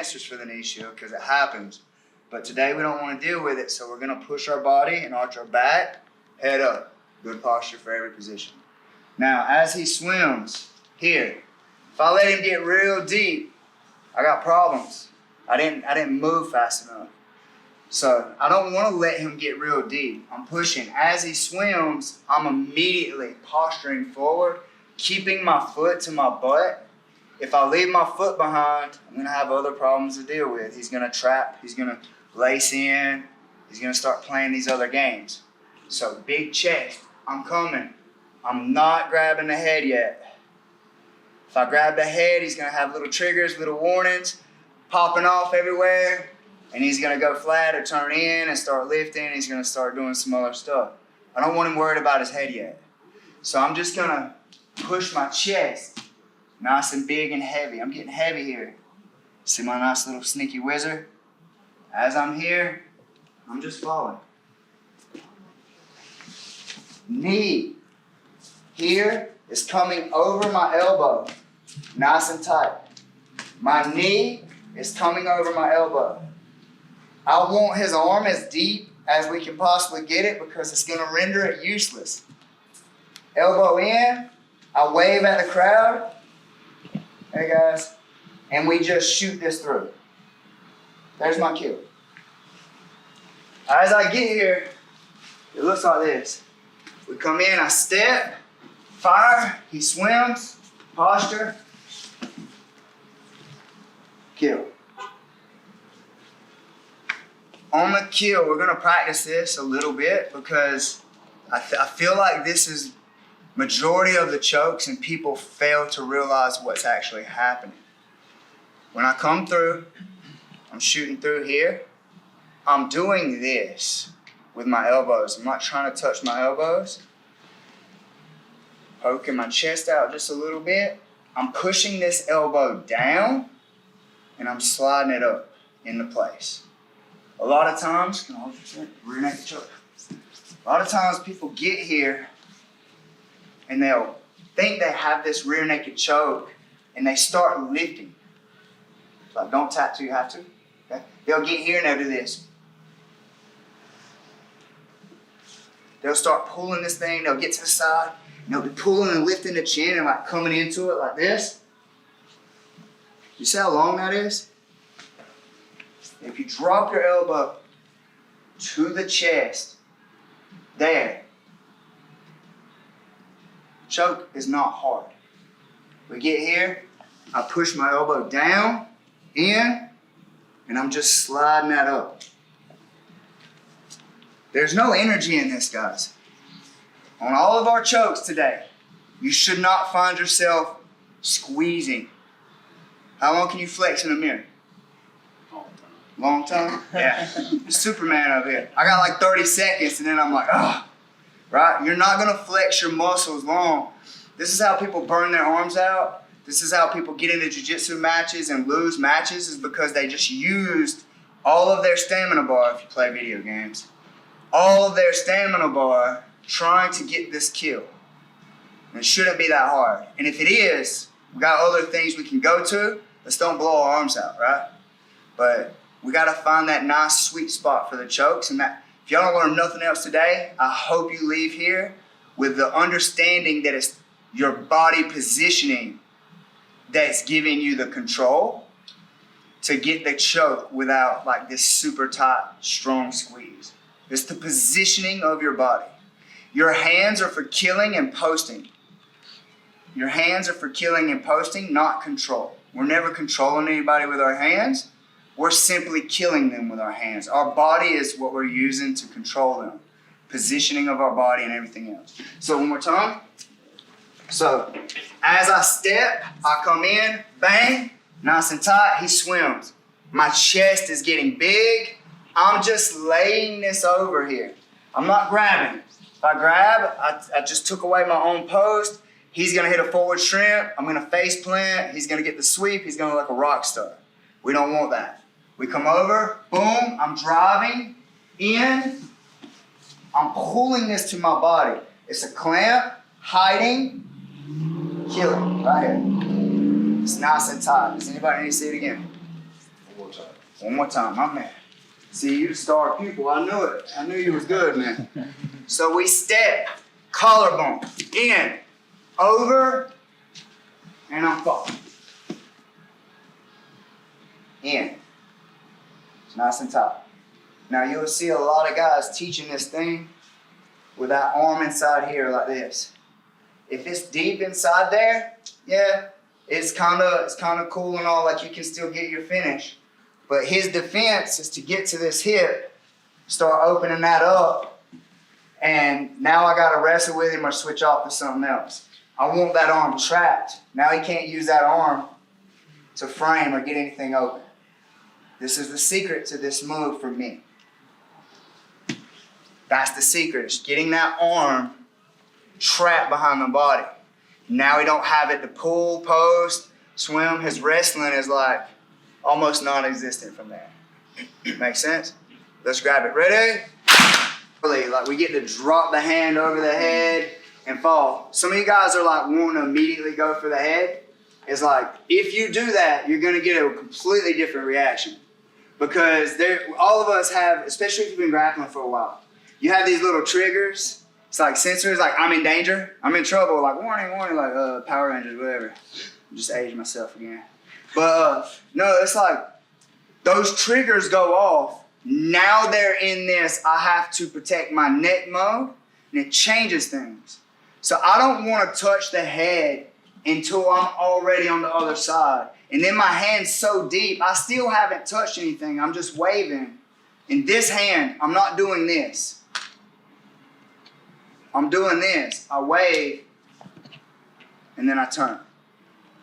answers for the knee shield because it happens. But today we don't want to deal with it, so we're going to push our body and arch our back, head up. Good posture for every position. Now, as he swims here, if I let him get real deep, I got problems. I didn't move fast enough. So I don't want to let him get real deep. I'm pushing. As he swims, I'm immediately posturing forward, keeping my foot to my butt. If I leave my foot behind, I'm going to have other problems to deal with. He's going to trap. He's going to lace in. He's going to start playing these other games. So big chest. I'm coming. I'm not grabbing the head yet. If I grab the head, he's going to have little triggers, little warnings, popping off everywhere. And he's going to go flat or turn in and start lifting. He's going to start doing some other stuff. I don't want him worried about his head yet. So I'm just going to push my chest nice and big and heavy. I'm getting heavy here. See my nice little sneaky wizard? As I'm here, I'm just following. Knee here is coming over my elbow. Nice and tight. My knee is coming over my elbow. I want his arm as deep as we can possibly get it because it's going to render it useless. Elbow in, I wave at the crowd. Hey guys. And we just shoot this through. There's my kill. As I get here, it looks like this. We come in, I step, fire, he swims, posture, kill. On the kill, we're going to practice this a little bit because I feel like this is majority of the chokes and people fail to realize what's actually happening. When I come through, I'm shooting through here. I'm doing this with my elbows. I'm not trying to touch my elbows. Poking my chest out just a little bit. I'm pushing this elbow down and I'm sliding it up into place. A lot of times, rear naked choke. A lot of times people get here and they'll think they have this rear naked choke and they start lifting. Like, don't tap till you have to. Okay? They'll get here and they'll do this. They'll start pulling this thing, they'll get to the side, and they'll be pulling and lifting the chin and like coming into it like this. You see how long that is? If you drop your elbow to the chest, there, choke is not hard. We get here, I push my elbow down, in, and I'm just sliding that up. There's no energy in this, guys. On all of our chokes today, you should not find yourself squeezing. How long can you flex in a mirror? Long time? Yeah. Superman over here. I got like 30 seconds and then I'm like, oh, right? You're not gonna flex your muscles long. This is how people burn their arms out. This is how people get into jiu-jitsu matches and lose matches, is because they just used all of their stamina bar, if you play video games, all of their stamina bar trying to get this kill. And it shouldn't be that hard. And if it is, we got other things we can go to. Let's don't blow our arms out, right? But we got to find that nice sweet spot for the chokes. And that, if y'all don't learn nothing else today, I hope you leave here with the understanding that it's your body positioning that's giving you the control to get the choke without like this super tight, strong squeeze. It's the positioning of your body. Your hands are for killing and posting. Your hands are for killing and posting, not control. We're never controlling anybody with our hands. We're simply killing them with our hands. Our body is what we're using to control them. Positioning of our body and everything else. So one more time. So as I step, I come in, bang, nice and tight, he swims. My chest is getting big. I'm just laying this over here. I'm not grabbing. If I grab, I just took away my own post. He's gonna hit a forward shrimp. I'm gonna face plant. He's gonna get the sweep. He's gonna look like a rock star. We don't want that. We come over, boom, I'm driving in. I'm pulling this to my body. It's a clamp, hiding, killing, right here. It's nice and tight. Does anybody need to see it again? more time. One more time, my man. See, you the star pupil. I knew it. I knew you was good, man. So we step, collarbone, in, over, and I'm falling. In. It's nice and tight. Now you'll see a lot of guys teaching this thing with that arm inside here like this. If it's deep inside there, yeah, it's kind of cool and all, like you can still get your finish. But his defense is to get to this hip, start opening that up, and now I got to wrestle with him or switch off to something else. I want that arm trapped. Now he can't use that arm to frame or get anything open. This is the secret to this move for me. That's the secret, is getting that arm trapped behind the body. Now he don't have it to pull, post, swim. His wrestling is like almost non-existent from there. Make sense? Let's grab it. Ready? Like we get to drop the hand over the head and fall. Some of you guys are like wanting to immediately go for the head. It's like, if you do that, you're gonna get a completely different reaction. Because all of us have, especially if you've been grappling for a while, you have these little triggers. It's like sensors, like I'm in danger, I'm in trouble, like warning, warning, like Power Rangers, whatever. I'm just aging myself again. But no, it's like those triggers go off. Now they're in this, I have to protect my neck mode, and it changes things. So I don't want to touch the head until I'm already on the other side. And then my hand's so deep, I still haven't touched anything. I'm just waving. In this hand, I'm not doing this. I'm doing this. I wave, and then I turn.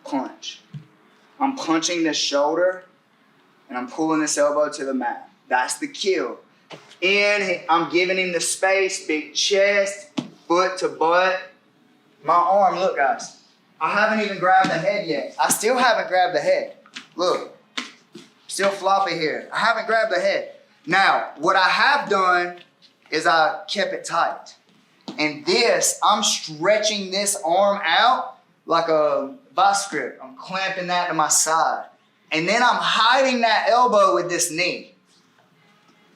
Punch. I'm punching this shoulder, and I'm pulling this elbow to the mat. That's the kill. In, I'm giving him the space, big chest, foot to butt. My arm, look guys. I haven't even grabbed the head yet. I still haven't grabbed the head. Look, still floppy here. I haven't grabbed the head. Now, what I have done is I kept it tight. And this, I'm stretching this arm out like a vice grip. I'm clamping that to my side. And then I'm hiding that elbow with this knee.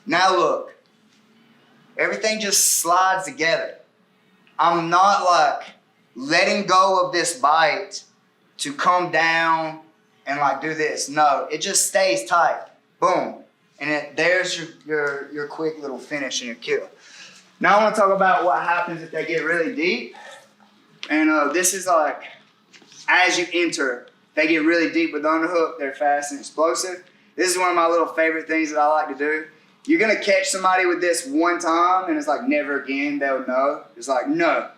Now look, everything just slides together. I'm not like letting go of this bite to come down and like do this. No, it just stays tight. Boom. And there's your quick little finish and your kill. Now I want to talk about what happens if they get really deep. And this is like, as you enter, they get really deep with the underhook. They're fast and explosive. This is one of my little favorite things that I like to do. You're going to catch somebody with this one time, and it's like never again, they'll know. It's like, no,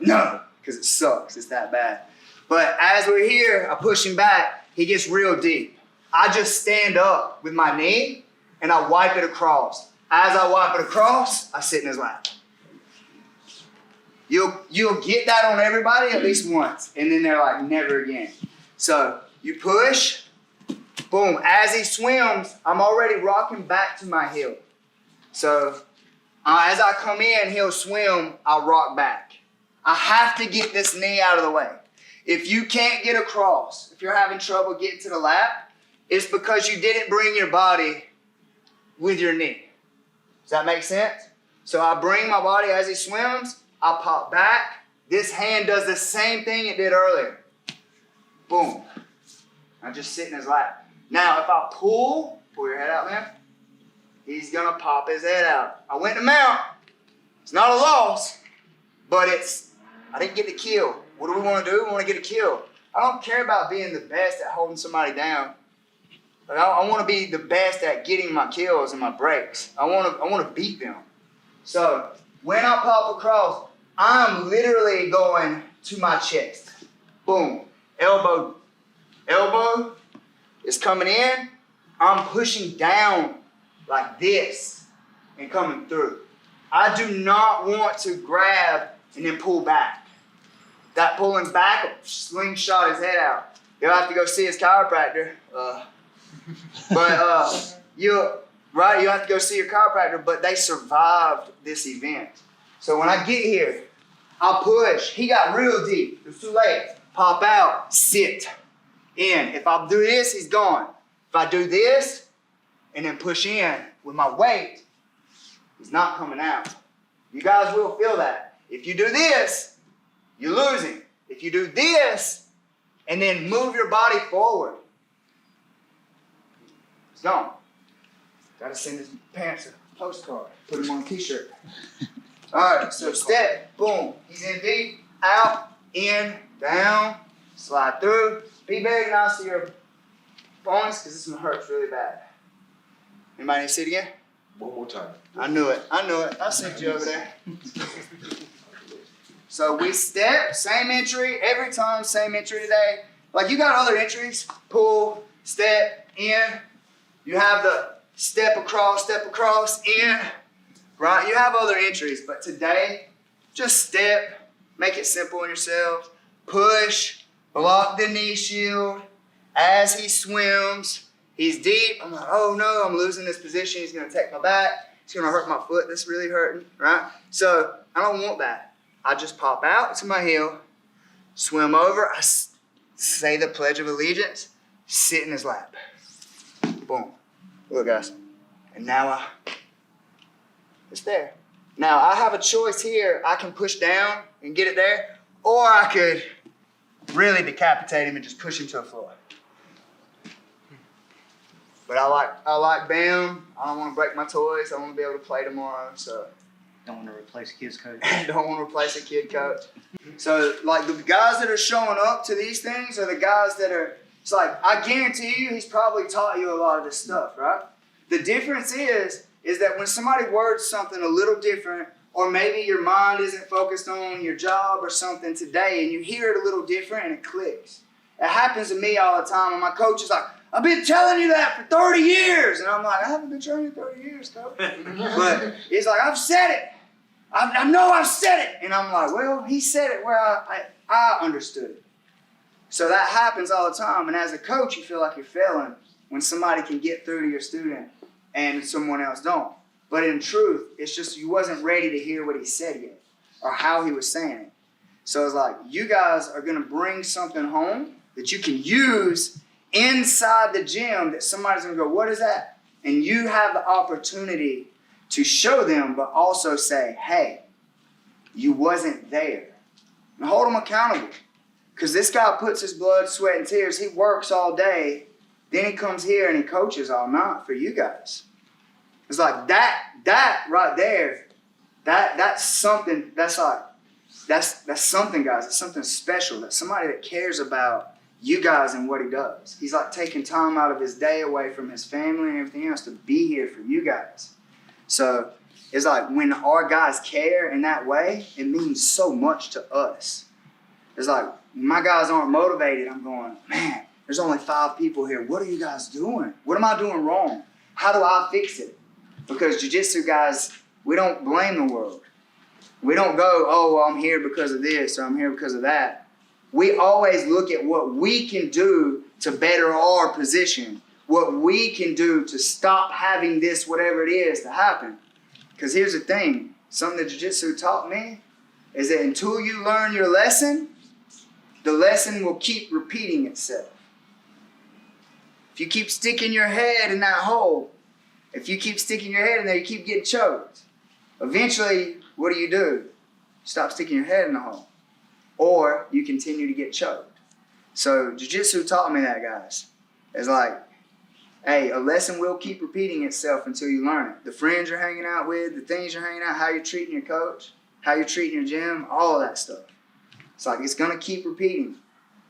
no, because it sucks. It's that bad. But as we're here, I push him back. He gets real deep. I just stand up with my knee, and I wipe it across. As I wipe it across, I sit in his lap. You'll get that on everybody at least once, and then they're like, never again. So you push, boom. As he swims, I'm already rocking back to my heel. So as I come in, he'll swim, I'll rock back. I have to get this knee out of the way. If you can't get across, if you're having trouble getting to the lap, it's because you didn't bring your body with your knee. Does that make sense? So I bring my body as he swims, I pop back. This hand does the same thing it did earlier. Boom. I just sit in his lap. Now, if I pull your head out, man, he's gonna pop his head out. I went to mount. It's not a loss, but I didn't get the kill. What do we want to do? We want to get a kill. I don't care about being the best at holding somebody down. Like I want to be the best at getting my kills and my breaks. I want to beat them. So when I pop across, I'm literally going to my chest. Boom. Elbow is coming in. I'm pushing down like this and coming through. I do not want to grab and then pull back. That pulling back will slingshot his head out. You'll have to go see his chiropractor. You have to go see your chiropractor, but they survived this event. So when I get here, I'll push. He got real deep. It was too late. Pop out, sit in. If I do this, he's gone. If I do this, and then push in with my weight, he's not coming out. You guys will feel that. If you do this, you're losing. If you do this, and then move your body forward, it's gone. Gotta send his parents a postcard. Put him on a t-shirt. All right, so step, boom. He's in deep, out, in, down, slide through. Be very nice to your opponents because this one hurts really bad. Anybody need to see it again? One more time. I knew it. I sent you over there. So we step, same entry, every time, same entry today. Like you got other entries, pull, step, in. You have the step across, in, right? You have other entries, but today, just step, make it simple on yourself, push, block the knee shield. As he swims, he's deep. I'm like, oh no, I'm losing this position. He's gonna take my back. It's gonna hurt my foot. That's really hurting, right? So I don't want that. I just pop out to my heel, swim over, I say the Pledge of Allegiance, sit in his lap. Boom. Look, guys. And now it's there. Now I have a choice here. I can push down and get it there, or I could really decapitate him and just push him to the floor. But I like BAM. I don't want to break my toys. I want to be able to play tomorrow, so. Don't want to replace a kid's coach. Don't want to replace a kid coach. So, like, the guys that are showing up to these things are the guys that are, it's like, I guarantee you he's probably taught you a lot of this stuff, right? The difference is that when somebody words something a little different, or maybe your mind isn't focused on your job or something today, and you hear it a little different and it clicks. It happens to me all the time, and my coach is like, I've been telling you that for 30 years. And I'm like, I haven't been telling you 30 years, coach. But he's like, I've said it. I know I've said it. And I'm like, well, he said it where I understood it. So that happens all the time. And as a coach, you feel like you're failing when somebody can get through to your student and someone else don't. But in truth, it's just you wasn't ready to hear what he said yet or how he was saying it. So it's like, you guys are going to bring something home that you can use inside the gym that somebody's going to go, what is that? And you have the opportunity to show them, but also say, hey, you wasn't there. And hold them accountable. Because this guy puts his blood, sweat, and tears. He works all day. Then he comes here and he coaches all night for you guys. It's like that right there, that's something, that's something, guys. It's something special. That's somebody that cares about you guys and what he does. He's like taking time out of his day away from his family and everything else to be here for you guys. So it's like when our guys care in that way, it means so much to us. It's like when my guys aren't motivated, I'm going, man, there's only 5 people here. What are you guys doing? What am I doing wrong? How do I fix it? Because jiu-jitsu guys, we don't blame the world. We don't go, oh, well, I'm here because of this or I'm here because of that. We always look at what we can do to better our position, what we can do to stop having this, whatever it is, to happen. Because here's the thing, something that jiu-jitsu taught me is that until you learn your lesson, the lesson will keep repeating itself. If you keep sticking your head in that hole, if you keep sticking your head in there, you keep getting choked. Eventually, what do? Stop sticking your head in the hole. Or you continue to get choked. So jiu-jitsu taught me that, guys. It's like, hey, a lesson will keep repeating itself until you learn it. The friends you're hanging out with, the things you're hanging out, how you're treating your coach, how you're treating your gym, all of that stuff. It's like it's gonna keep repeating.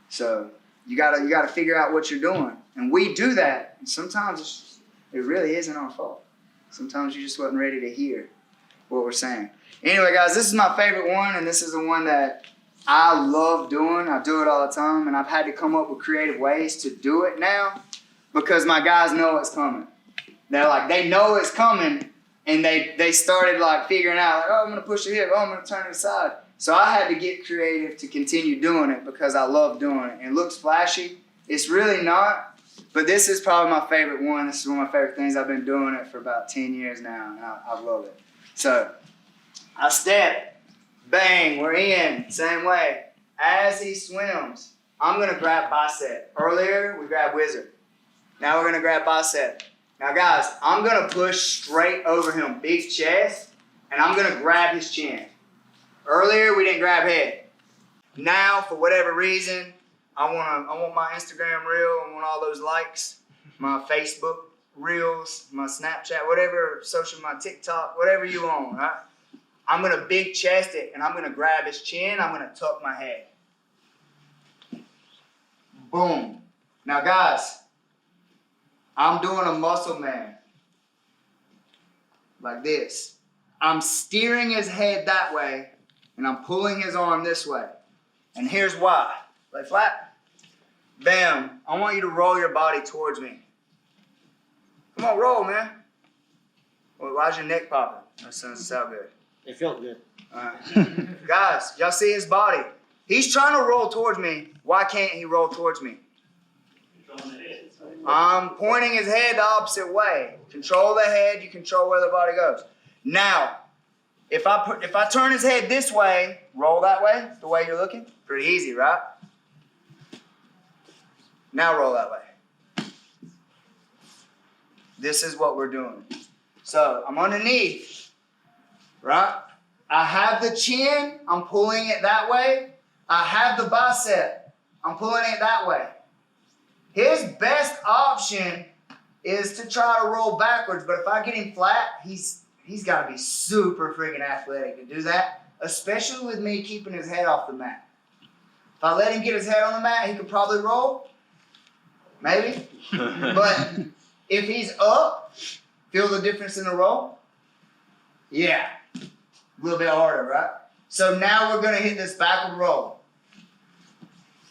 So you gotta figure out what you're doing. And we do that, and sometimes it really isn't our fault. Sometimes you just wasn't ready to hear what we're saying. Anyway, guys, this is my favorite one, and this is the one that I love doing. I do it all the time, and I've had to come up with creative ways to do it now because my guys know it's coming. They're like, they know it's coming, and they started like figuring out, like, oh, I'm gonna push the hip, oh, I'm gonna turn it aside. So I had to get creative to continue doing it because I love doing it. It looks flashy. It's really not, but this is probably my favorite one. This is one of my favorite things. I've been doing it for about 10 years now, and I love it. So I step, bang, we're in, same way. As he swims, I'm gonna grab bicep. Earlier, we grabbed wizard. Now we're gonna grab bicep. Now guys, I'm gonna push straight over him, big chest, and I'm gonna grab his chin. Earlier, we didn't grab head. Now, for whatever reason, I want my Instagram reel, I want all those likes, my Facebook reels, my Snapchat, whatever, my TikTok, whatever you want, right? I'm gonna big chest it, and I'm gonna grab his chin, I'm gonna tuck my head. Boom. Now guys, I'm doing a muscle man, like this. I'm steering his head that way, and I'm pulling his arm this way. And here's why. Lay flat. Bam. I want you to roll your body towards me. Come on, roll, man. Well, why's your neck popping? That doesn't sound good. It felt good. All right. Guys, y'all see his body? He's trying to roll towards me. Why can't he roll towards me? I'm pointing his head the opposite way. Control the head, you control where the body goes. Now, if I turn his head this way, roll that way, the way you're looking. Pretty easy, right? Now roll that way. This is what we're doing. So I'm underneath, right? I have the chin, I'm pulling it that way. I have the bicep, I'm pulling it that way. His best option is to try to roll backwards, but if I get him flat, he's got to be super freaking athletic to do that, especially with me keeping his head off the mat. If I let him get his head on the mat, he could probably roll, maybe. But if he's up, feel the difference in the roll? Yeah, a little bit harder, right? So now we're going to hit this backward roll.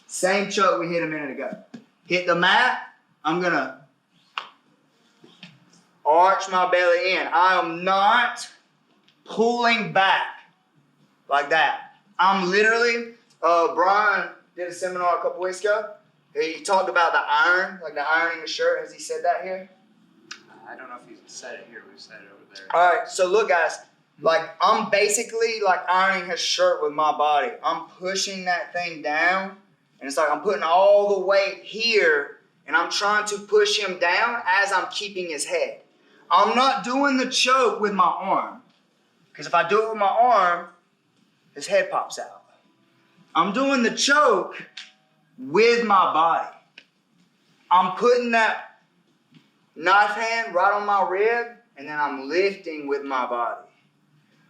Same choke we hit a minute ago. Hit the mat, I'm going to arch my belly in. I am not pulling back like that. I'm literally, Brian did a seminar a couple weeks ago. He talked about the iron, like the ironing the shirt. Has he said that here? I don't know if he's said it here. We've said it over there. All right, so look, guys. Like, I'm basically like ironing his shirt with my body. I'm pushing that thing down, and it's like I'm putting all the weight here, and I'm trying to push him down as I'm keeping his head. I'm not doing the choke with my arm, because if I do it with my arm, his head pops out. I'm doing the choke with my body. I'm putting that knife hand right on my rib, and then I'm lifting with my body.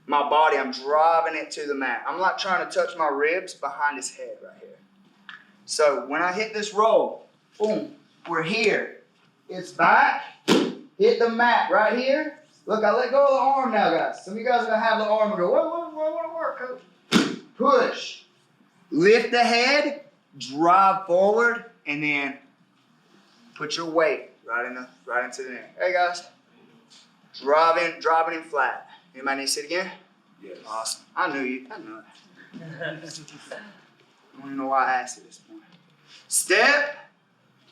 My body, I'm driving it to the mat. I'm not trying to touch my ribs behind his head right here. So when I hit this roll, boom, we're here. It's back, hit the mat right here. Look, I let go of the arm now, guys. Some of you guys are going to have the arm and go, what want to work, coach? Push. Lift the head, drive forward, and then put your weight right into the neck. Hey, guys. Driving him flat. Anybody need to sit again? Yes. Awesome. I knew you. I knew it. I don't even know why I asked at this point. Step,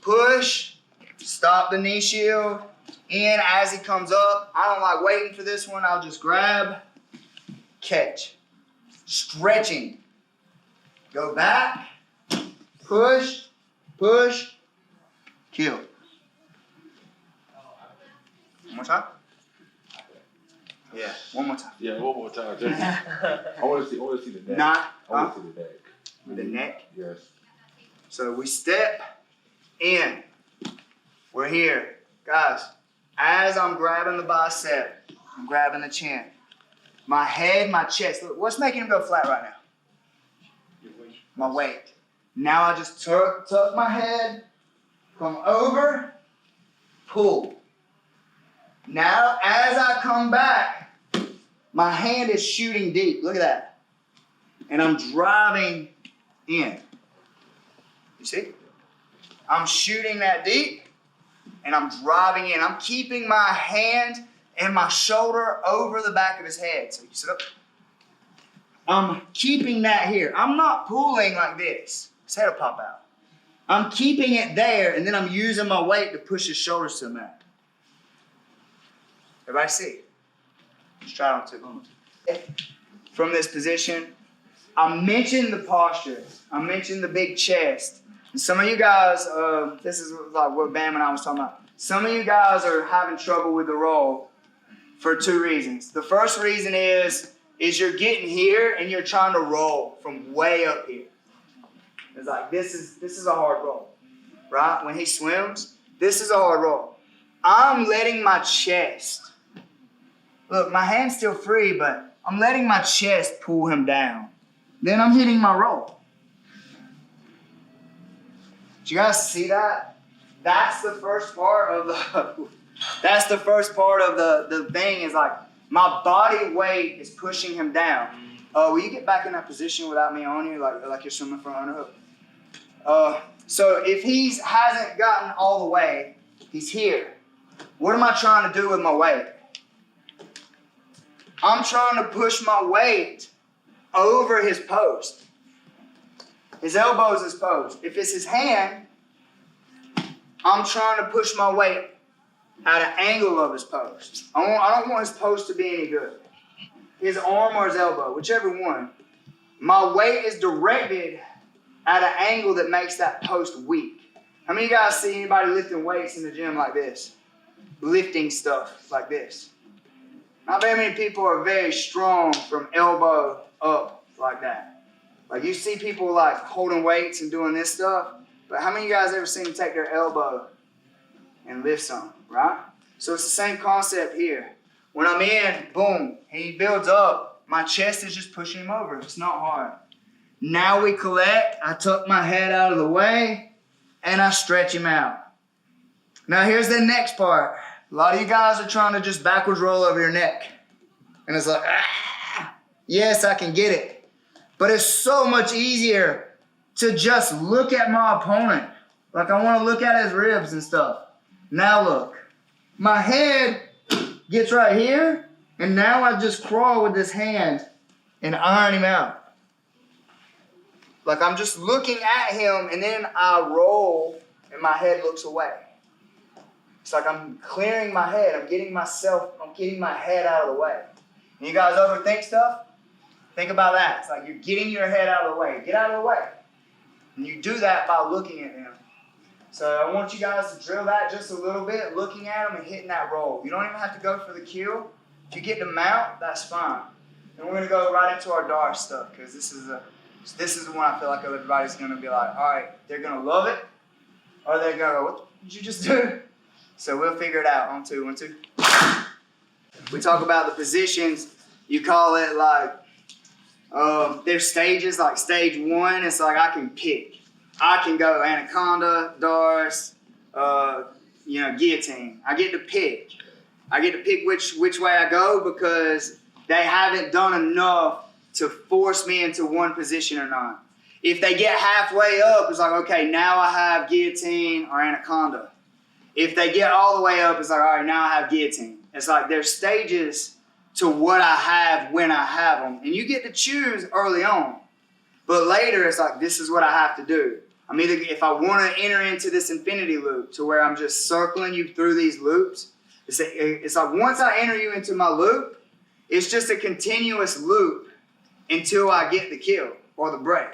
push, stop the knee shield, in as he comes up. I don't like waiting for this one. I'll just grab, catch. Stretching. Go back, push, push, kill. One more time. Yeah, one more time. Yeah, one more time. I want to see the neck. Not, I want to see the neck. the neck. Yes. So we step in. We're here. Guys, as I'm grabbing the bicep, I'm grabbing the chin. My head, my chest. Look, what's making him go flat right now? My weight. Now I just tuck my head, come over, pull. Now, as I come back, my hand is shooting deep. Look at that. And I'm driving in. You see? I'm shooting that deep, and I'm driving in. I'm keeping my hand and my shoulder over the back of his head. So you sit up. I'm keeping that here. I'm not pulling like this. His head will pop out. I'm keeping it there, and then I'm using my weight to push his shoulders to the mat. Everybody see? Let's try it on two. From this position, I mentioned the posture. I mentioned the big chest. And some of you guys, this is like what Bam and I was talking about. some of you guys are having trouble with the roll for 2 reasons. The first reason is you're getting here and you're trying to roll from way up here. It's like, this is a hard roll, right? When he swims, this is a hard roll. I'm letting my chest, look, my hand's still free, but I'm letting my chest pull him down. Then I'm hitting my roll. Do you guys see that? That's the first part of the, the thing is like, my body weight is pushing him down. Will you get back in that position without me on you, like you're swimming for an underhook? So if he hasn't gotten all the way, he's here. What am I trying to do with my weight? I'm trying to push my weight over his post. His elbow is his post. If it's his hand, I'm trying to push my weight at an angle of his post. I don't want his post to be any good. His arm or his elbow, whichever one. My weight is directed at an angle that makes that post weak. How many of you guys see anybody lifting weights in the gym like this? Lifting stuff like this. Not very many people are very strong from elbow up like that. Like you see people like holding weights and doing this stuff, but how many of you guys ever seen them take their elbow and lift something, right? So it's the same concept here. When I'm in, boom, he builds up. My chest is just pushing him over. It's not hard. Now we collect. I tuck my head out of the way, and I stretch him out. Now here's the next part. A lot of you guys are trying to just backwards roll over your neck. And it's like, yes, I can get it. But it's so much easier to just look at my opponent. Like I want to look at his ribs and stuff. Now look, my head gets right here, and now I just crawl with this hand and iron him out. Like I'm just looking at him, and then I roll, and my head looks away. It's like I'm clearing my head. I'm getting my head out of the way. And you guys overthink stuff? Think about that. It's like you're getting your head out of the way. Get out of the way. And you do that by looking at him. So I want you guys to drill that just a little bit, looking at him and hitting that roll. You don't even have to go for the kill. If you get to mount, that's fine. And we're going to go right into our Darce stuff, because this is the one I feel like everybody's going to be like, all right, they're going to love it, or they're going to go, what did you just do? So we'll figure it out. 1, 2, 1, 2. We talk about the positions. You call it like, there's stages, like stage 1, it's like I can pick. I can go Anaconda, Darce, Guillotine. I get to pick. I get to pick which way I go, because they haven't done enough to force me into one position or not. If they get halfway up, it's like, okay, now I have Guillotine or Anaconda. If they get all the way up, it's like, all right, now I have Guillotine. It's like there's stages to what I have when I have them. And you get to choose early on. But later, it's like, this is what I have to do. I'm either, if I want to enter into this infinity loop to where I'm just circling you through these loops, it's like once I enter you into my loop, it's just a continuous loop until I get the kill or the break.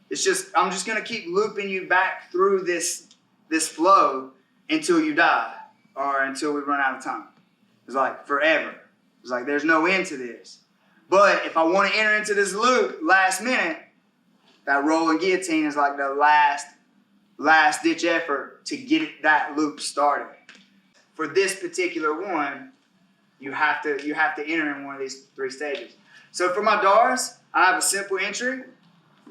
It's just, I'm just going to keep looping you back through this flow until you die or until we run out of time. It's like forever. It's like there's no end to this. But if I want to enter into this loop last minute, that roll and guillotine is like the last ditch effort to get that loop started. For this particular one, you have to enter in one of these 3 stages. So for my Darce, I have a simple entry.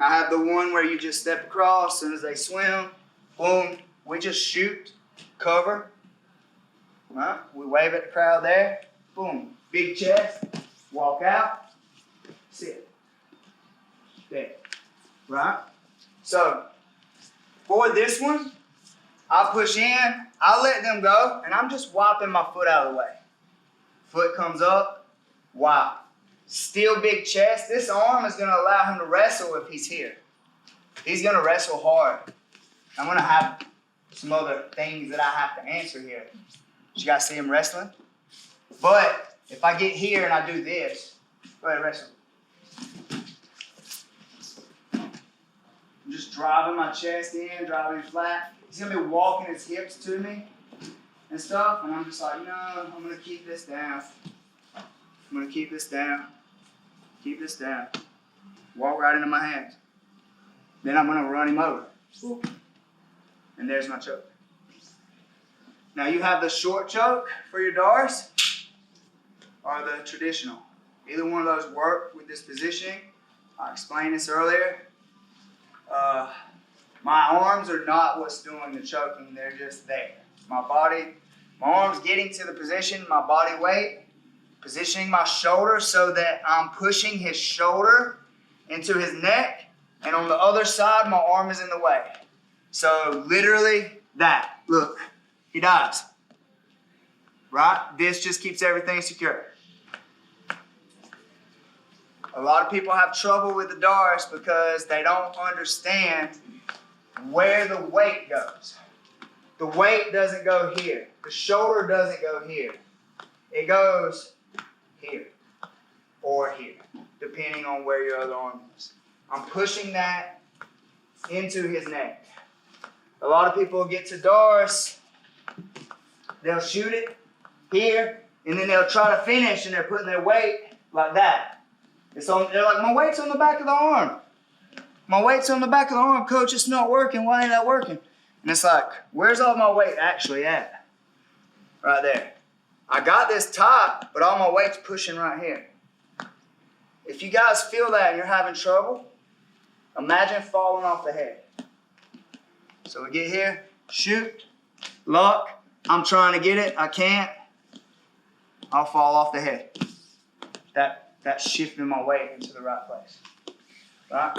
I have the one where you just step across as soon as they swim. Boom. We just shoot, cover. Right? We wave at the crowd there. Boom. Big chest. Walk out. Sit. There. Right? So, for this one, I push in, I let them go, and I'm just wiping my foot out of the way. Foot comes up, wipe. Still big chest. This arm is going to allow him to wrestle if he's here. He's going to wrestle hard. I'm going to have some other things that I have to answer here. You guys see him wrestling? But if I get here and I do this, go ahead, wrestle. I'm just driving my chest in, driving flat. He's going to be walking his hips to me. and stuff, and I'm just like, no, I'm gonna keep this down. I'm gonna keep this down. Keep this down. Walk right into my hands. Then I'm gonna run him over. And there's my choke. Now you have the short choke for your Darce or the traditional. Either one of those work with this positioning. I explained this earlier. My arms are not what's doing the choking, they're just there. My arms getting to the position, my body weight, positioning my shoulder so that I'm pushing his shoulder into his neck, and on the other side, my arm is in the way. So literally that. Look, he dies. Right? This just keeps everything secure. A lot of people have trouble with the Darce because they don't understand where the weight goes. The weight doesn't go here. The shoulder doesn't go here. It goes here or here, depending on where your other arm is. I'm pushing that into his neck. A lot of people get to Darce, they'll shoot it here, and then they'll try to finish, and they're putting their weight like that. They're like, my weight's on the back of the arm. My weight's on the back of the arm, coach, it's not working. Why ain't that working? And it's like, where's all my weight actually at? Right there. I got this tight, but all my weight's pushing right here. If you guys feel that and you're having trouble, imagine falling off the head. So we get here, shoot, lock. I'm trying to get it, I can't. I'll fall off the head. That's shifting my weight into the right place. Right?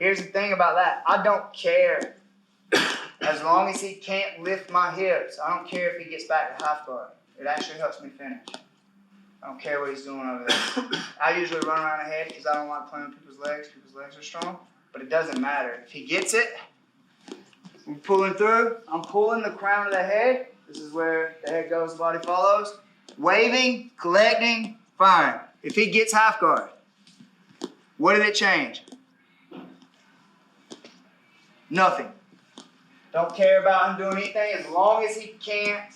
Here's the thing about that. I don't care. As long as he can't lift my hips, I don't care if he gets back to half guard. It actually helps me finish. I don't care what he's doing over there. I usually run around the head because I don't like playing with people's legs. People's legs are strong. But it doesn't matter. If he gets it, we're pulling through. I'm pulling the crown of the head. This is where the head goes, the body follows. Waving, collecting, firing. If he gets half guard, what did it change? Nothing. Don't care about him doing anything as long as he can't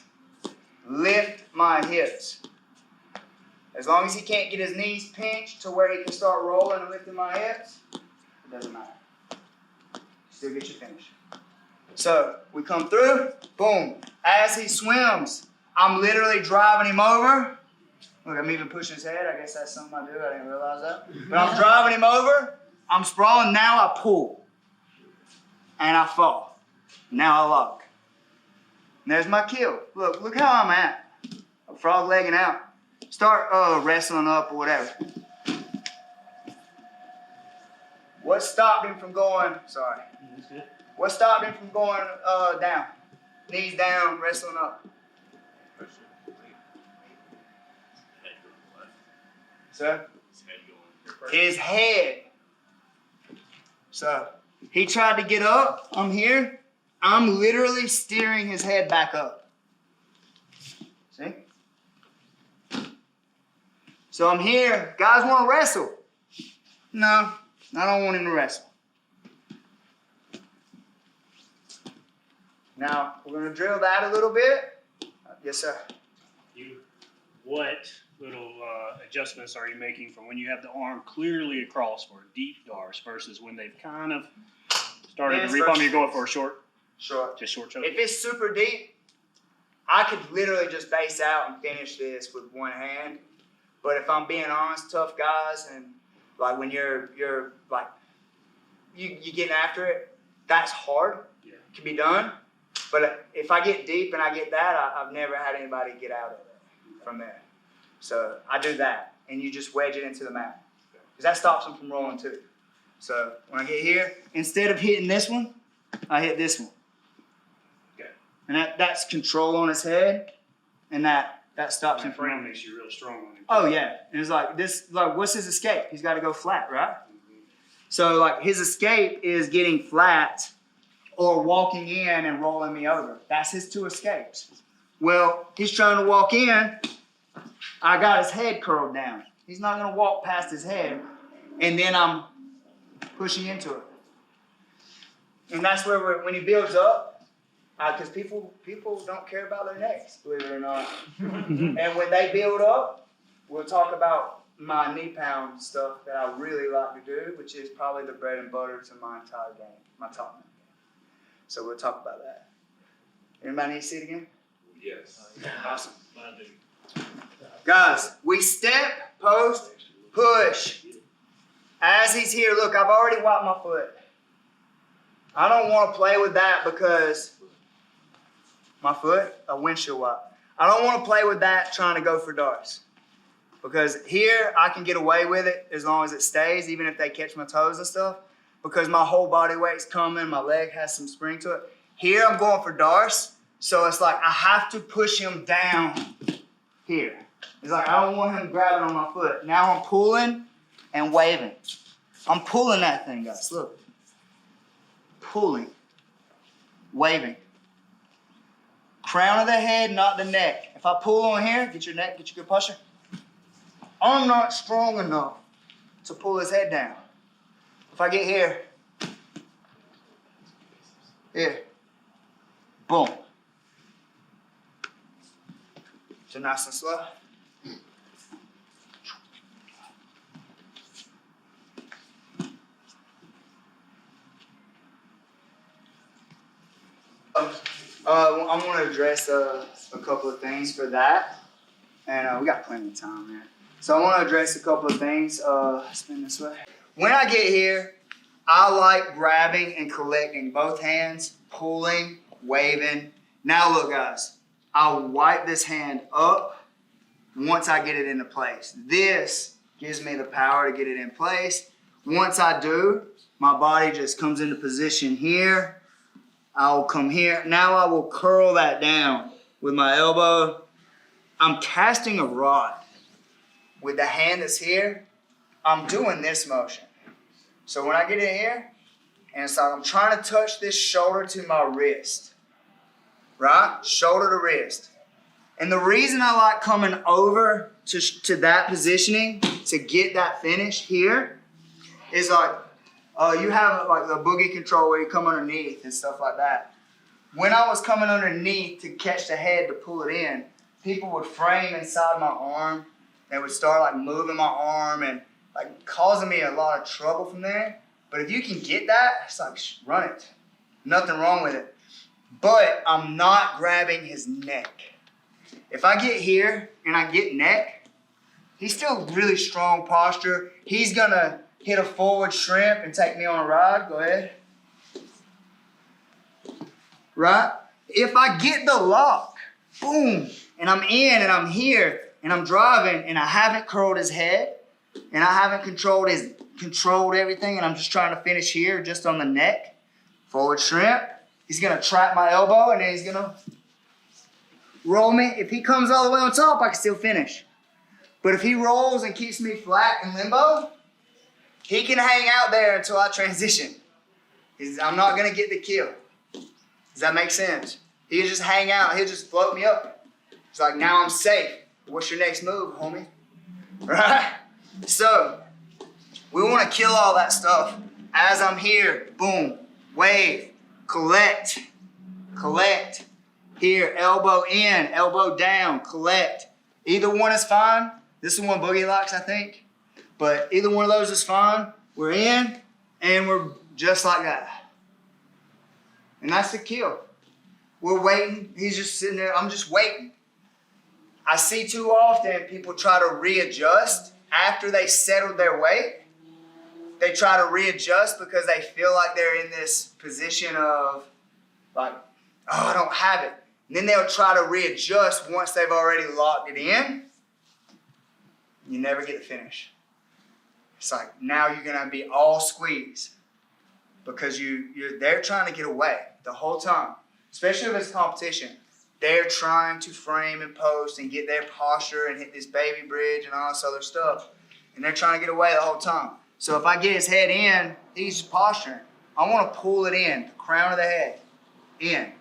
lift my hips. As long as he can't get his knees pinched to where he can start rolling and lifting my hips, it doesn't matter. Still get your finish. So we come through, boom. As he swims, I'm literally driving him over. Look, I'm even pushing his head. I guess that's something I do. I didn't realize that. But I'm driving him over. I'm sprawling. Now I pull. And I fall. Now I lock. And there's my kill. Look how I'm at. I'm frog legging out. Start wrestling up or whatever. What stopped him from going, sorry. What stopped him from going down? Knees down, wrestling up. Sir? His head. So he tried to get up. I'm here. I'm literally steering his head back up. See? So I'm here. Guys want to wrestle? No, I don't want him to wrestle. Now, we're going to drill that a little bit. Yes, sir. What little adjustments are you making from when you have the arm clearly across for a deep Darce versus when they've kind of started to reap on you going for a short? Short. Just short choke? If it's super deep, I could literally just base out and finish this with one hand. But if I'm being honest, tough guys, and like when you're like, you getting after it, that's hard. Yeah. It can be done. But if I get deep and I get that, I've never had anybody get out of it from there. So I do that, and you just wedge it into the mat. Because that stops them from rolling too. So when I get here, instead of hitting this one, I hit this one. Okay. And that's control on his head, and that stops him from rolling. Makes you real strong on him. Oh yeah, and it's like this. Like, what's his escape? He's got to go flat, right? Mm-hmm. So like his escape is getting flat or walking in and rolling me over. That's his two escapes. Well, he's trying to walk in. I got his head curled down. He's not going to walk past his head, and then I'm pushing into it. And that's where when he builds up, Because people don't care about their necks, believe it or not. And when they build up, we'll talk about my knee pound stuff that I really like to do, which is probably the bread and butter to my entire game, my top game. So we'll talk about that. Everybody need to see it again? Yes. Awesome. Guys, we step, post, push. As he's here, look, I've already wiped my foot. I don't want to play with that because my foot, a windshield wipe. I don't want to play with that trying to go for Darce. Because here, I can get away with it as long as it stays, even if they catch my toes and stuff. Because my whole body weight's coming, my leg has some spring to it. Here, I'm going for Darce. So it's like I have to push him down here. It's like I don't want him grabbing on my foot. Now I'm pulling and waving. I'm pulling that thing, guys. Look. Pulling. Waving. Crown of the head, not the neck. If I pull on here, get your neck, get your good posture. I'm not strong enough to pull his head down. If I get here, boom. So nice and slow. I want to address a couple of things for that, and we got plenty of time, man. So I want to address a couple of things. Spin this way. When I get here, I like grabbing and collecting both hands, pulling, waving. Now look, guys, I'll wipe this hand up once I get it into place. This gives me the power to get it in place. Once I do, my body just comes into position here. I'll come here. Now I will curl that down with my elbow. I'm casting a rod. With the hand that's here, I'm doing this motion. So when I get in here, and it's like I'm trying to touch this shoulder to my wrist. Right? Shoulder to wrist. And the reason I like coming over to that positioning to get that finish here is like, you have like the boogie control where you come underneath and stuff like that. When I was coming underneath to catch the head to pull it in, people would frame inside my arm. They would start like moving my arm and like causing me a lot of trouble from there. But if you can get that, it's like, run it. Nothing wrong with it. But I'm not grabbing his neck. If I get here and I get neck, he's still really strong posture. He's gonna hit a forward shrimp and take me on a ride. Go ahead. Right? If I get the lock, boom, and I'm in and I'm here and I'm driving and I haven't curled his head and I haven't controlled everything and I'm just trying to finish here just on the neck, forward shrimp, he's going to trap my elbow and then he's going to roll me. If he comes all the way on top, I can still finish. But if he rolls and keeps me flat and limbo, he can hang out there until I transition. I'm not going to get the kill. Does that make sense? He'll just hang out. He'll just float me up. It's like, now I'm safe. What's your next move, homie? Right? So, we want to kill all that stuff. As I'm here, boom, wave, collect. Here, elbow in, elbow down, collect. Either one is fine. This is one boogie locks, I think. But either one of those is fine. We're in, and we're just like that. And that's the kill. We're waiting. He's just sitting there. I'm just waiting. I see too often people try to readjust after they settled their weight. They try to readjust because they feel like they're in this position of like, oh, I don't have it. And then they'll try to readjust once they've already locked it in. You never get the finish. It's like now you're going to be all squeeze because they're trying to get away the whole time. Especially if it's competition. They're trying to frame and post and get their posture and hit this baby bridge and all this other stuff. And they're trying to get away the whole time. So if I get his head in, he's just posturing. I want to pull it in, the crown of the head. In,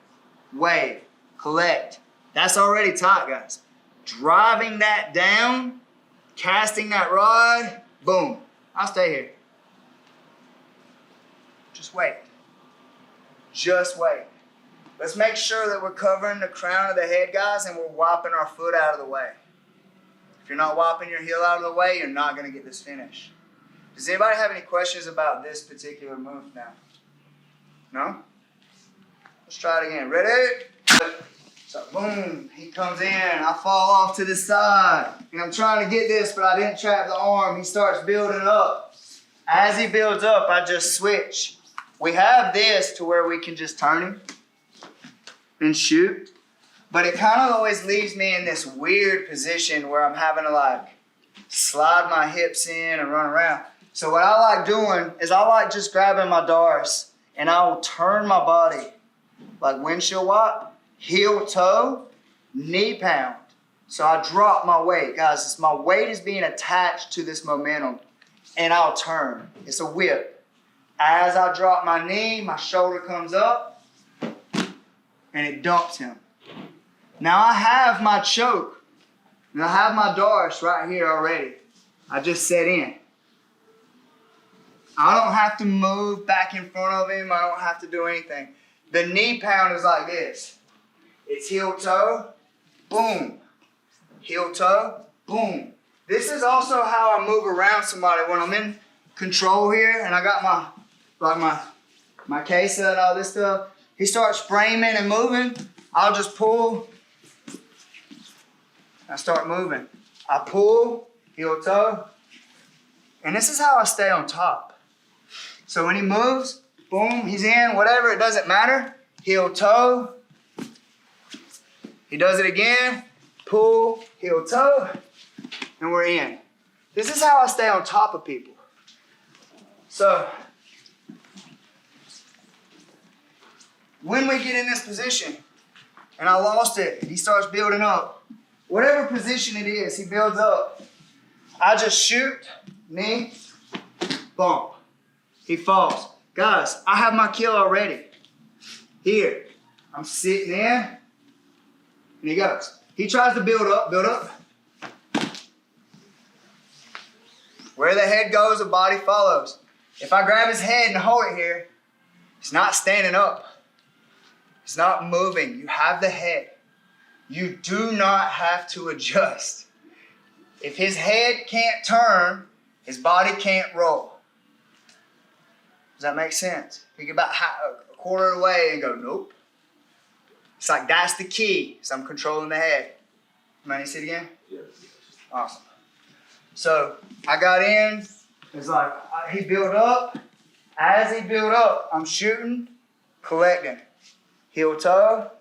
wave, collect. That's already tight, guys. Driving that down, casting that rod, boom. I'll stay here. Just wait. Just wait. Let's make sure that we're covering the crown of the head, guys, and we're wiping our foot out of the way. If you're not wiping your heel out of the way, you're not going to get this finish. Does anybody have any questions about this particular move now? No? Let's try it again. Ready? So boom, he comes in, I fall off to the side. And I'm trying to get this, but I didn't trap the arm. He starts building up. As he builds up, I just switch. We have this to where we can just turn him and shoot. But it kind of always leaves me in this weird position where I'm having to like slide my hips in and run around. So what I like doing is I like just grabbing my Darce and I will turn my body like windshield wipe, heel toe, knee pound. So I drop my weight. Guys, my weight is being attached to this momentum and I'll turn. It's a whip. As I drop my knee, my shoulder comes up and it dumps him. Now I have my choke and I have my Darce right here already. I just set in. I don't have to move back in front of him. I don't have to do anything. The knee pound is like this. It's heel toe, boom. Heel toe, boom. This is also how I move around somebody when I'm in control here and I got my case and all this stuff. He starts framing and moving. I'll just pull. I start moving. I pull, heel toe. And this is how I stay on top. So when he moves, boom, he's in, whatever, it doesn't matter. Heel toe. He does it again. Pull, heel toe. And we're in. This is how I stay on top of people. So, when we get in this position, and I lost it, he starts building up. Whatever position it is, he builds up. I just shoot, knee, bump. He falls. Guys, I have my kill already. Here, I'm sitting in, and he goes. He tries to build up. Where the head goes, the body follows. If I grab his head and hold it here, he's not standing up. He's not moving. You have the head. You do not have to adjust. If his head can't turn, his body can't roll. Does that make sense? You get about a quarter of the way and go, nope. It's like that's the key. So I'm controlling the head. Mind you see it again? Yes. Awesome. So I got in. It's like he built up. As he built up, I'm shooting, collecting. Heel toe.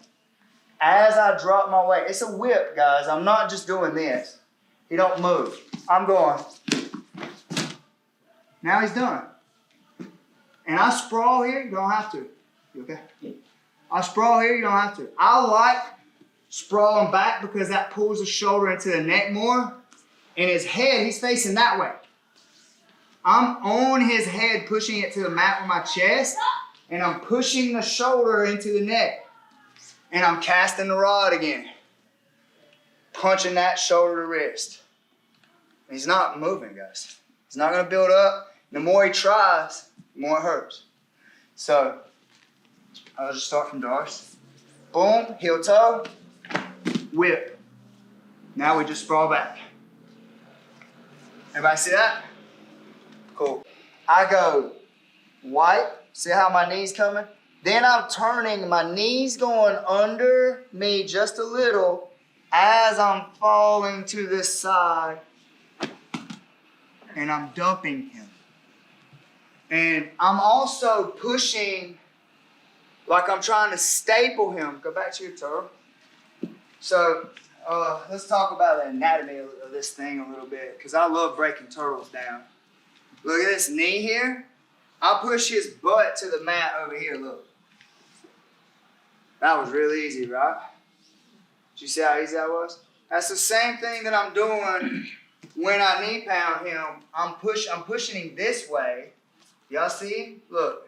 As I drop my weight. It's a whip, guys. I'm not just doing this. He don't move. I'm going. Now he's done. And I sprawl here. You don't have to. You okay? I sprawl here. You don't have to. I like sprawling back because that pulls the shoulder into the neck more. And his head, he's facing that way. I'm on his head, pushing it to the mat with my chest. And I'm pushing the shoulder into the neck. And I'm casting the rod again. Punching that shoulder to wrist. He's not moving, guys. He's not going to build up. The more he tries, the more it hurts. So, I'll just start from Darce. Boom, heel toe, whip. Now we just sprawl back. Everybody see that? Cool. I go white. See how my knee's coming? Then I'm turning, my knees going under me just a little as I'm falling to this side. And I'm dumping him. And I'm also pushing like I'm trying to staple him. Go back to your toe. So let's talk about the anatomy of this thing a little bit because I love breaking turtles down. Look at this knee here. I'll push his butt to the mat over here, look. That was really easy, right? Did you see how easy that was? That's the same thing that I'm doing when I knee pound him. I'm pushing him this way. Y'all see? Look.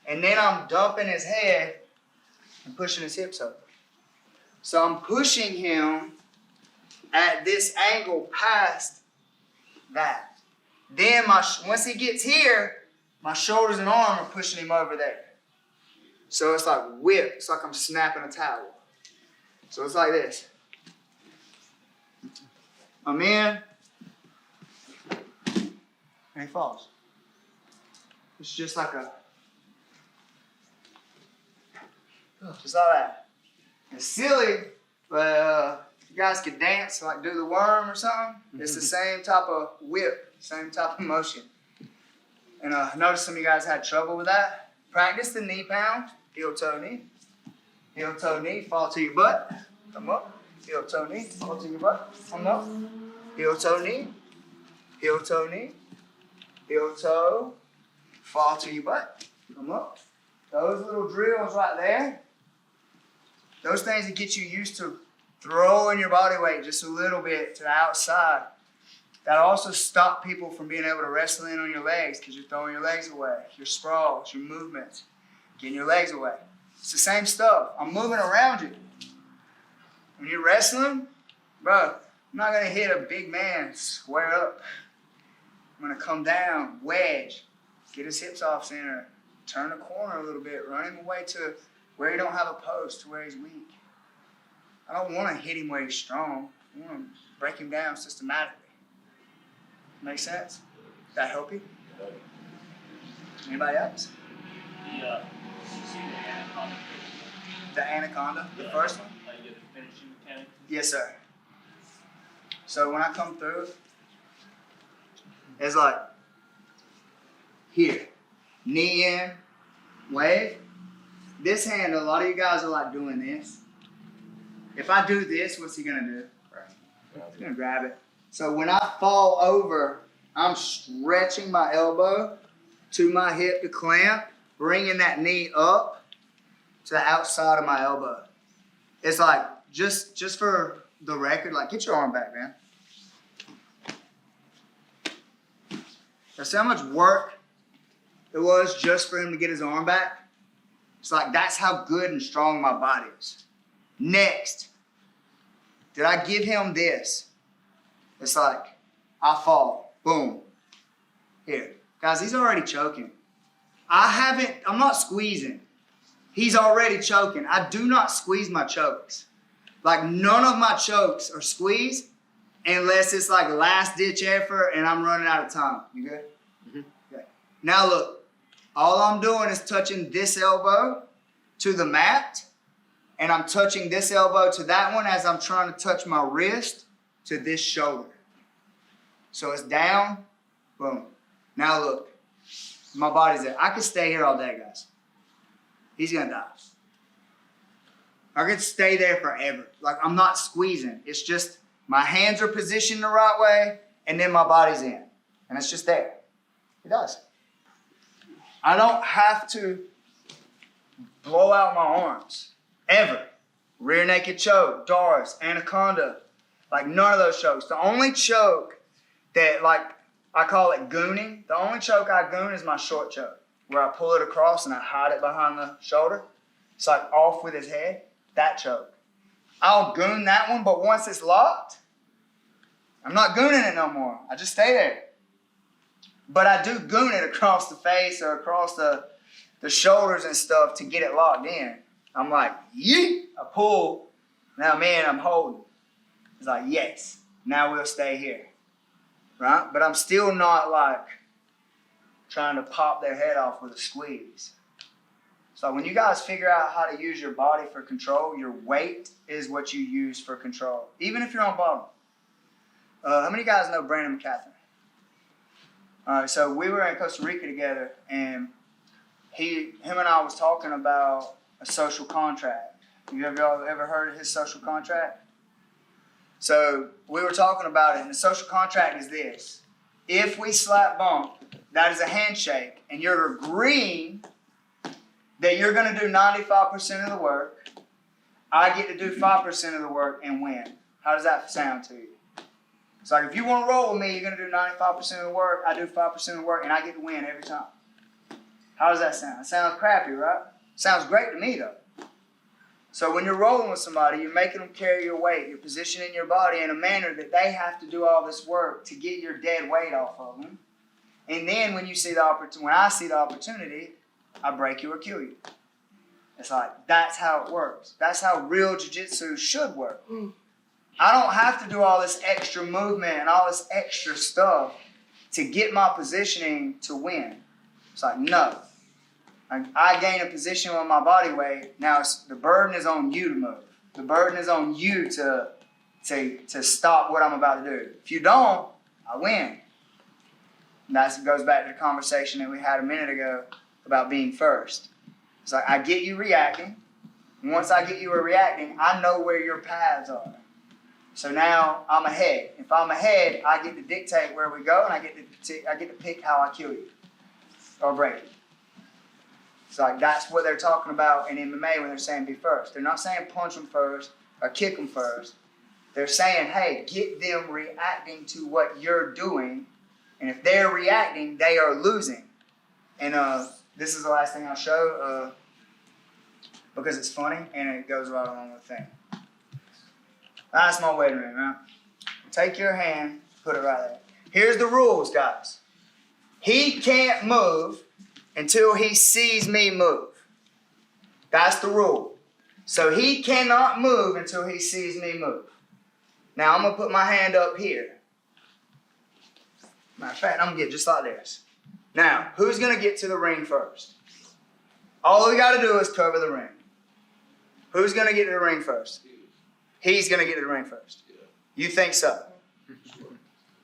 And then I'm dumping his head and pushing his hips up. So I'm pushing him at this angle past that. Then once he gets here, my shoulders and arm are pushing him over there. So it's like whip. It's like I'm snapping a towel. So it's like this. I'm in. And he falls. It's just like just like that. It's silly, but you guys could dance, like do the worm or something. It's the same type of whip, same type of motion. And I noticed some of you guys had trouble with that. Practice the knee pound, heel toe knee. Heel toe knee, fall to your butt, come up. Heel toe knee, fall to your butt, come up. Heel toe knee, heel toe knee, heel toe, fall to your butt, come up. Those little drills right there, those things that get you used to throwing your body weight just a little bit to the outside. That also stop people from being able to wrestle in on your legs because you're throwing your legs away. Your sprawls, your movements, getting your legs away. It's the same stuff. I'm moving around you. When you're wrestling, bro, I'm not going to hit a big man square up. I'm going to come down, wedge, get his hips off center, turn the corner a little bit, run him away to where he don't have a post, to where he's weak. I don't want to hit him where he's strong. I want to break him down systematically. Make sense? Does that help you? Anybody else? The Anaconda, the first one? Like the finishing mechanic? Yes, sir. So when I come through, it's like here, knee in, wave. This hand, a lot of you guys are like doing this. If I do this, what's he gonna do? He's gonna grab it. So when I fall over, I'm stretching my elbow to my hip to clamp, bringing that knee up to the outside of my elbow. It's like, just for the record, like get your arm back, man. See how much work it was just for him to get his arm back? It's like, that's how good and strong my body is. Next, did I give him this? It's like, I fall, boom. Here, guys, he's already choking. I'm not squeezing. He's already choking. I do not squeeze my chokes. Like none of my chokes are squeezed unless it's like last ditch effort and I'm running out of time. You good? Mm-hmm. Okay. Now look, all I'm doing is touching this elbow to the mat and I'm touching this elbow to that one as I'm trying to touch my wrist to this shoulder. So it's down, boom. Now look, my body's there. I could stay here all day, guys. He's gonna die. I could stay there forever. Like I'm not squeezing. It's just my hands are positioned the right way and then my body's in. And it's just there. It does. I don't have to blow out my arms, ever. Rear naked choke, Darce, Anaconda, like none of those chokes. The only choke that like, I call it gooning. The only choke I goon is my short choke, where I pull it across and I hide it behind the shoulder. It's like off with his head, that choke. I'll goon that one, but once it's locked, I'm not gooning it no more. I just stay there. But I do goon it across the face or across the shoulders and stuff to get it locked in. I'm like, yeet, I pull. Now, man, I'm holding. It's like, yes, now we'll stay here. Right? But I'm still not like trying to pop their head off with a squeeze. So when you guys figure out how to use your body for control, your weight is what you use for control. Even if you're on bottom. How many of you guys know Brandon and Catherine? All right, so we were in Costa Rica together, and him and I was talking about a social contract. You ever heard of his social contract? So we were talking about it, and the social contract is this. If we slap bump, that is a handshake, and you're agreeing that you're going to do 95% of the work. I get to do 5% of the work and win. How does that sound to you? It's like if you want to roll with me, you're going to do 95% of the work, I do 5% of the work, and I get to win every time. How does that sound? It sounds crappy, right? Sounds great to me, though. So when you're rolling with somebody, you're making them carry your weight. You're positioning your body in a manner that they have to do all this work to get your dead weight off of them. And then when I see the opportunity, I break you or kill you. It's like, that's how it works. That's how real jiu-jitsu should work. I don't have to do all this extra movement and all this extra stuff to get my positioning to win. It's like, no. I gain a position with my body weight. Now the burden is on you to move. The burden is on you to stop what I'm about to do. If you don't, I win. And that goes back to the conversation that we had a minute ago about being first. It's like, I get you reacting. And once I get you reacting, I know where your paths are. So now I'm ahead. If I'm ahead, I get to dictate where we go, and I get to pick how I kill you or break you. It's like, that's what they're talking about in MMA when they're saying be first. They're not saying punch them first or kick them first. They're saying, hey, get them reacting to what you're doing. And if they're reacting, they are losing. And this is the last thing I'll show because it's funny and it goes right along with the thing. That's my wedding ring, right? Take your hand, put it right there. Here's the rules, guys. He can't move until he sees me move. That's the rule. So he cannot move until he sees me move. Now I'm going to put my hand up here. Matter of fact, I'm going to get just like this. Now, who's going to get to the ring first? All we got to do is cover the ring. Who's going to get to the ring first? He's going to get to the ring first. You think so?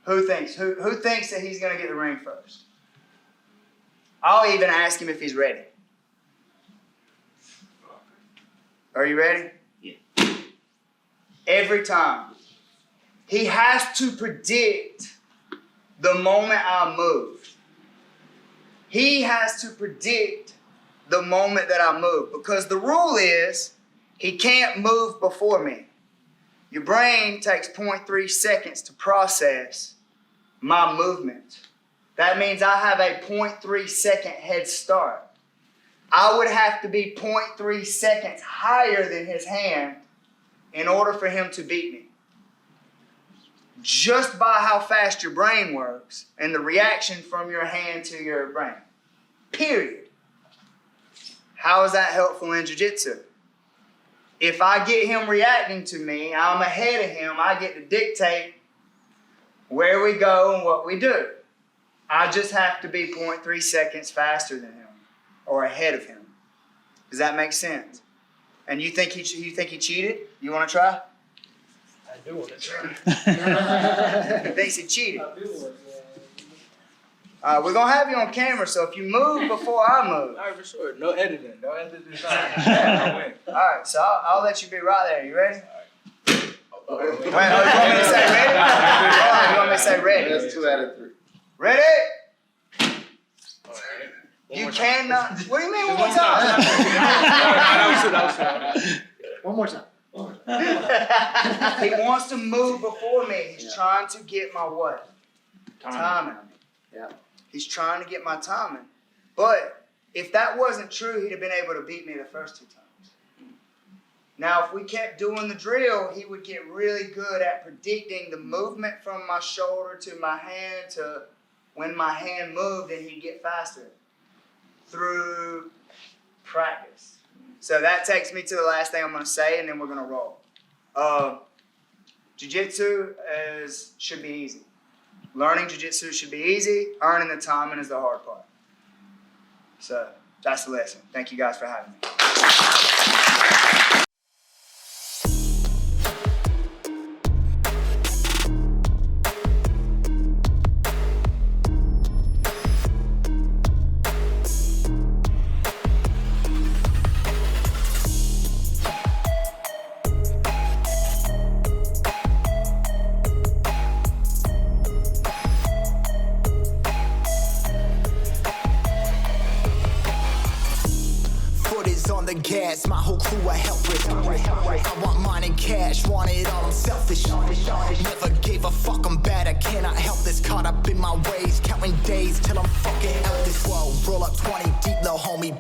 Who thinks that he's going to get the ring first? I'll even ask him if he's ready. Are you ready? Yeah. Every time. He has to predict the moment I move. He has to predict the moment that I move. Because the rule is, he can't move before me. Your brain takes 0.3 seconds to process my movement. That means I have a 0.3 second head start. I would have to be 0.3 seconds higher than his hand in order for him to beat me. Just by how fast your brain works and the reaction from your hand to your brain. Period. How is that helpful in jiu-jitsu? If I get him reacting to me, I'm ahead of him, I get to dictate where we go and what we do. I just have to be 0.3 seconds faster than him or ahead of him. Does that make sense? And you think he cheated? You want to try? I do want to try. He thinks he cheated. We're going to have you on camera, so if you move before I move. All right, for sure. No editing. No editing. All right, so I'll let you be right there. You ready? Wait, you want me to say ready? You want me to say ready? That's 2 out of 3. Ready? All right. You cannot. What do you mean one more time? One more time. He wants to move before me. He's trying to get my what? Timing. Yeah. He's trying to get my timing. But if that wasn't true, he'd have been able to beat me the first 2 times. Now, if we kept doing the drill, he would get really good at predicting the movement from my shoulder to my hand to when my hand moved, and he'd get faster through practice. So that takes me to the last thing I'm going to say, and then we're going to roll. Jiu-jitsu should be easy. Learning jiu-jitsu should be easy. Earning the timing is the hard part. So that's the lesson. Thank you guys for having me. On the gas, my whole crew are helpless. I want mine in cash, want it all, I'm selfish. Never gave a fuck, I'm bad, I cannot help this. Caught up in my ways, counting days till I'm fucking out this world. Roll up 20 deep, little